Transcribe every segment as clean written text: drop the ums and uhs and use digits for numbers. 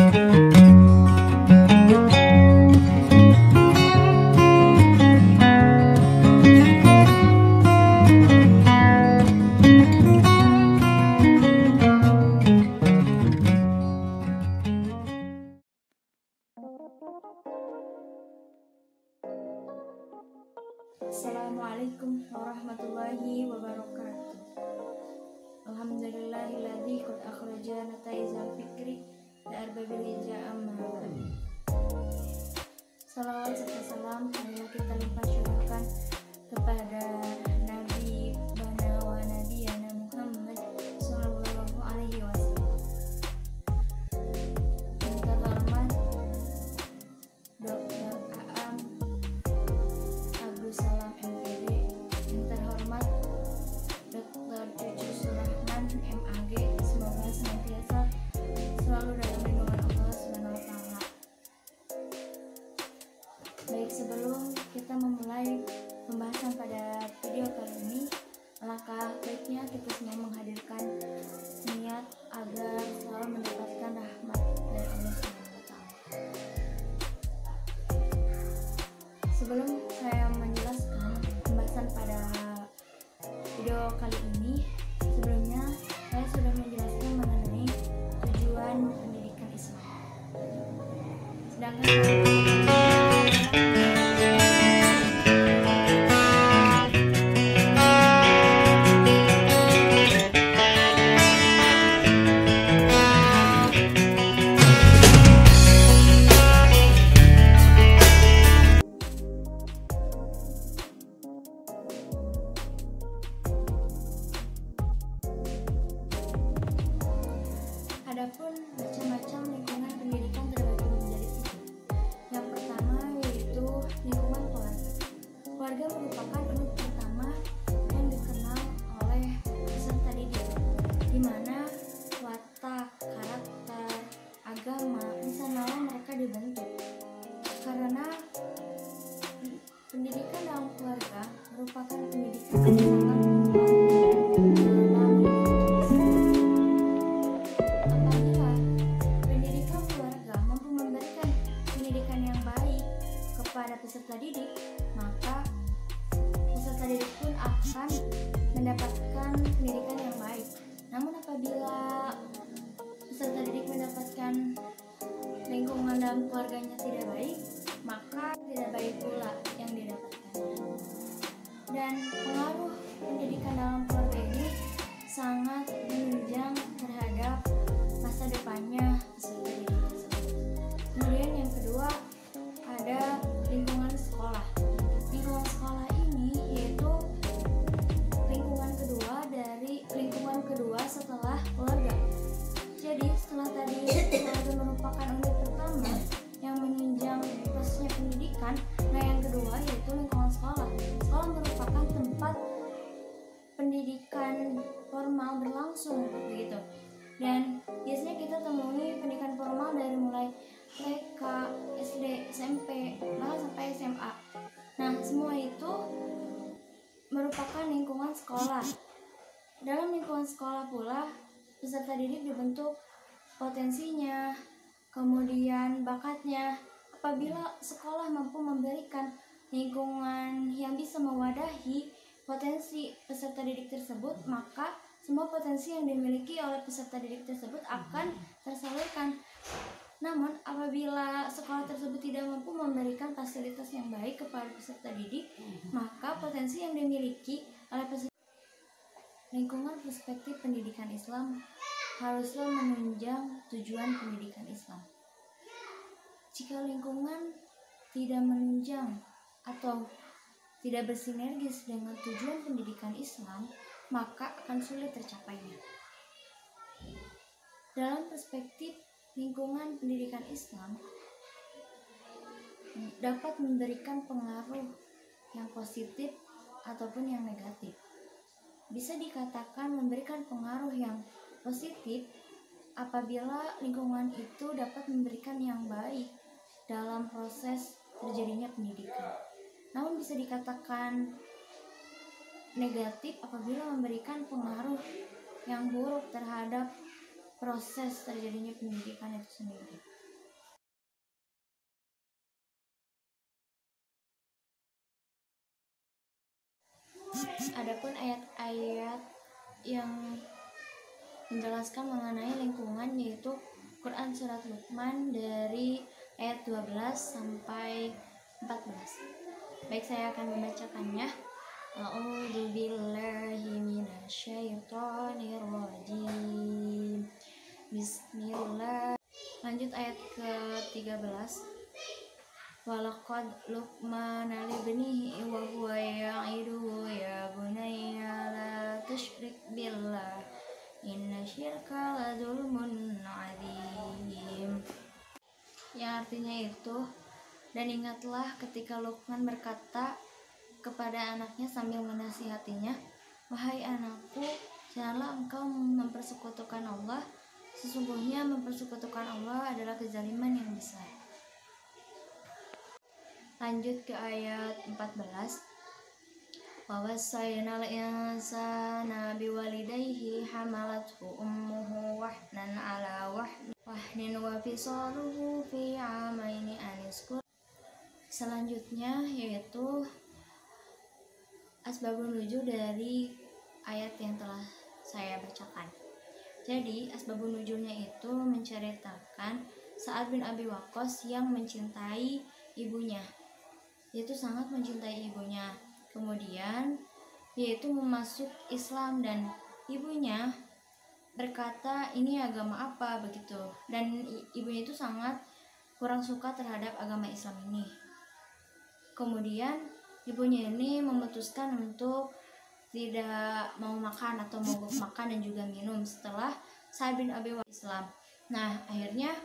Assalamualaikum warahmatullahi wabarakatuh. Alhamdulillahilladzi qad akhrajana taizal fikri darbabil hija amma ba'd. Salawat serta salam marilah kita limpah curahkan kepada Nabi Bana wa Nabiyana Muhammad sallallahu alaihi wasallam. Yang terhormat Dr. Aam Abdul Salam MPD, yang terhormat Dr. Cucu Surahman MAG, semoga senantiasa selalu dalam lindungan Allah Subhanahu wa Ta'ala. Baik, sebelum kita memulai pembahasan pada video kali ini, alangkah baiknya kita semua menghadirkan niat agar selalu mendapatkan rahmat dari Allah Subhanahu wa Ta'ala. Sebelum saya menjelaskan pembahasan pada video kali ini, sebelumnya saya sudah menjelaskan mengenai tujuan pendidikan Islam. Sedangkan adapun macam-macam lingkungan pendidikan terbagi menjadi tiga. Yang pertama yaitu lingkungan keluarga. Keluarga merupakan unit pertama yang dikenal oleh peserta didik, di mana watak, karakter, agama, di sanalah mereka dibentuk. Karena pendidikan dalam keluarga merupakan pendidikan yang sangat peserta didik, maka peserta didik pun akan mendapatkan pendidikan yang baik. Namun apabila peserta didik mendapatkan lingkungan dalam keluarganya tidak baik, maka tidak baik pula yang didapatkan. Dan pengaruh pendidikan dalam keluarga ini sangat menunjang terhadap masa depannya peserta didik tersebut. Kemudian yang kedua ada lingkungan sekolah. Lingkungan sekolah ini yaitu lingkungan kedua setelah keluarga. Jadi setelah tadi keluarga merupakan unit pertama yang menunjang prosesnya pendidikan, nah yang kedua yaitu lingkungan sekolah. Sekolah merupakan tempat pendidikan formal berlangsung begitu. Dan biasanya kita temui pendidikan formal dari mulai TK, SD, SMP, bahkan sampai SMA. Nah, semua itu merupakan lingkungan sekolah. Dalam lingkungan sekolah pula, peserta didik dibentuk potensinya, kemudian bakatnya. Apabila sekolah mampu memberikan lingkungan yang bisa mewadahi potensi peserta didik tersebut, maka semua potensi yang dimiliki oleh peserta didik tersebut akan tersalurkan. Namun apabila sekolah tersebut tidak mampu memberikan fasilitas yang baik kepada peserta didik, maka potensi yang dimiliki oleh peserta lingkungan perspektif pendidikan Islam haruslah menunjang tujuan pendidikan Islam. Jika lingkungan tidak menunjang atau tidak bersinergis dengan tujuan pendidikan Islam, maka akan sulit tercapainya. Dalam perspektif lingkungan pendidikan Islam dapat memberikan pengaruh yang positif ataupun yang negatif. Bisa dikatakan memberikan pengaruh yang positif apabila lingkungan itu dapat memberikan yang baik dalam proses terjadinya pendidikan. Namun bisa dikatakan negatif apabila memberikan pengaruh yang buruk terhadap proses terjadinya pendidikan itu sendiri. Adapun ayat-ayat yang menjelaskan mengenai lingkungan yaitu Quran surat Luqman dari ayat 12 sampai 14. Baik, saya akan membacakannya. A'udzu billahi minasyaitonir rajim. Bismillah. Lanjut ayat ke-13. Walaqad Luqmana libnihi wa huwa ya'iduhu ya bunayya la tusyrik billah inna syirka la dzulmun 'adzim. Yang artinya itu, dan ingatlah ketika Luqman berkata kepada anaknya sambil menasihatinya, wahai anakku, janganlah engkau mempersekutukan Allah. Sesungguhnya mempersekutukan Allah adalah kezaliman yang besar. Lanjut ke ayat 14. Wa wassaynal insana biwalidayhi hamalathu ummuhu wahnan ala wahnin wa fisaluhu fi 'amaini an ishkur. Selanjutnya yaitu asbabun nuzul dari ayat yang telah saya bacakan. Jadi asbabun nuzulnya itu menceritakan Sa'ad bin Abi Waqqas yang mencintai ibunya. Yaitu sangat mencintai ibunya. Kemudian yaitu memasuk Islam dan ibunya berkata, ini agama apa begitu. Dan ibunya itu sangat kurang suka terhadap agama Islam ini. Kemudian ibunya ini memutuskan untuk tidak mau makan atau mogok makan dan juga minum setelah Sa'ad bin Abi Waqqas Islam. Nah, akhirnya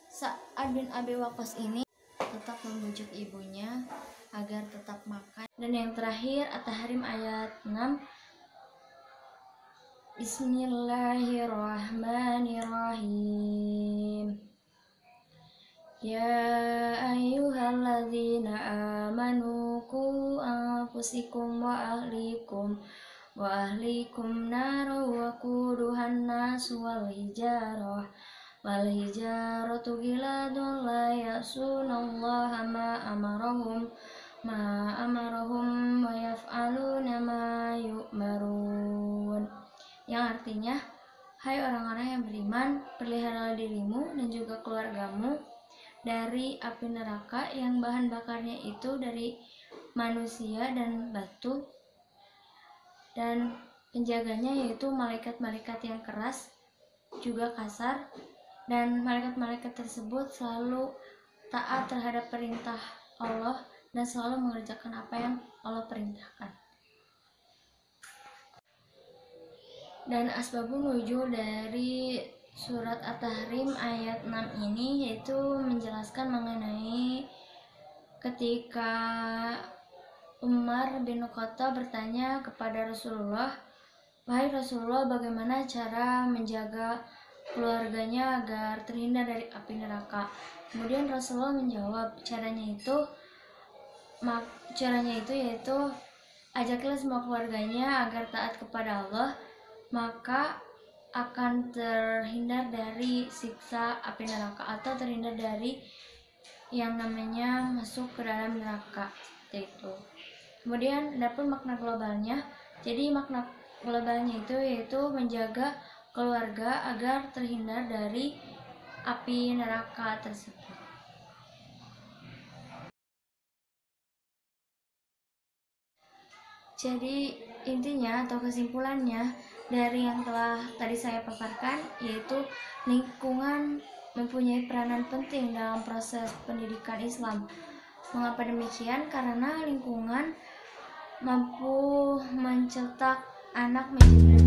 Sa'ad bin Abi Waqqas ini tetap membujuk ibunya agar tetap makan. Dan yang terakhir At-Tahrim ayat 6. Bismillahirrahmanirrahim. Ya ayyuhalladzina amanu qu anfusikum wa ahlikum nara wa quduhan nas wal hijaratu giladun la ya'sunallaha ma amarahum wa yaf'aluna ma yu'marun. Yang artinya, hai orang-orang yang beriman, peliharalah dirimu dan juga keluargamu dari api neraka yang bahan bakarnya itu dari manusia dan batu, dan penjaganya yaitu malaikat-malaikat yang keras juga kasar, dan malaikat-malaikat tersebut selalu taat terhadap perintah Allah dan selalu mengerjakan apa yang Allah perintahkan. Dan asbabun nuzul dari surat At-Tahrim ayat 6 ini yaitu menjelaskan mengenai ketika Umar bin Khattab bertanya kepada Rasulullah, wahai Rasulullah, bagaimana cara menjaga keluarganya agar terhindar dari api neraka? Kemudian Rasulullah menjawab, caranya itu yaitu ajaklah semua keluarganya agar taat kepada Allah, maka akan terhindar dari siksa api neraka atau terhindar dari yang namanya masuk ke dalam neraka itu. Kemudian adapun makna globalnya, jadi makna globalnya itu yaitu menjaga keluarga agar terhindar dari api neraka tersebut. Jadi intinya atau kesimpulannya dari yang telah tadi saya paparkan yaitu lingkungan mempunyai peranan penting dalam proses pendidikan Islam. Mengapa demikian? Karena lingkungan mampu mencetak anak menjadi